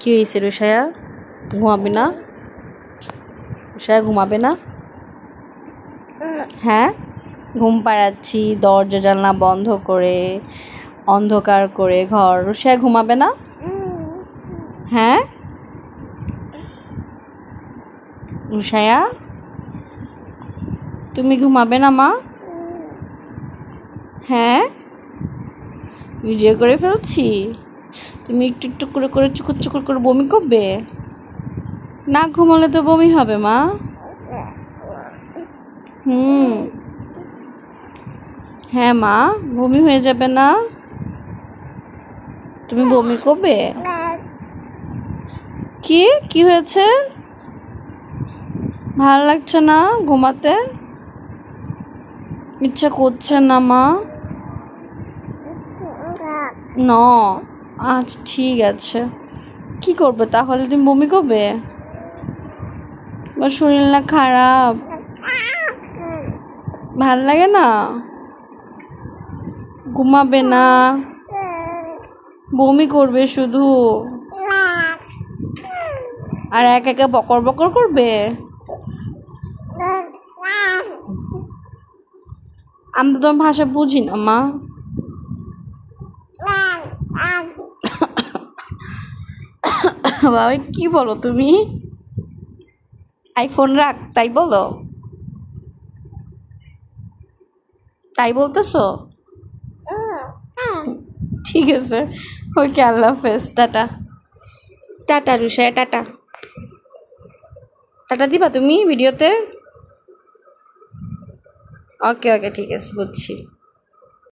কি হয়েছে রুষায়া? ঘুমাবে না? রুষায়া ঘুমাবে না? হ্যাঁ, ঘুম পাড়াচ্ছি দরজা জানলা বন্ধ করে, অন্ধকার করে ঘর। রুষায়া ঘুমাবে না? হ্যাঁ রুষায়া, তুমি ঘুমাবে না মা? হ্যাঁ, ভিডিও করে ফেলছি। তুমি একটু একটু করে করে চুকুর চুকুর করে বমি করবে? না ঘুমালে তো বমি হবে মা। হ্যাঁ মা, বমি হয়ে যাবে না? তুমি বমি করবে? কি কি হয়েছে? ভালো লাগছে না ঘুমাতে? ইচ্ছা করছে না মা? না, আচ্ছা ঠিক আছে। কি করবে তাহলে? তুমি বমি করবে? তোমার শরীর না খারাপ? ভাল লাগে না? ঘুমাবে না? বমি করবে শুধু? আর একা একা বকর বকর করবে? আমি তো তোমার ভাষা বুঝি না মা। বাবা কি বলো তুমি? আইফোন রাখ তাই বলো? তাই বলতেছো? ঠিক আছে, ওকে, আল্লাহ হাফেজ, টাটা। টাটা রুষায়া, টাটা। টাটা দিবা তুমি ভিডিওতে? ওকে ওকে, ঠিক আছে, বুঝছি।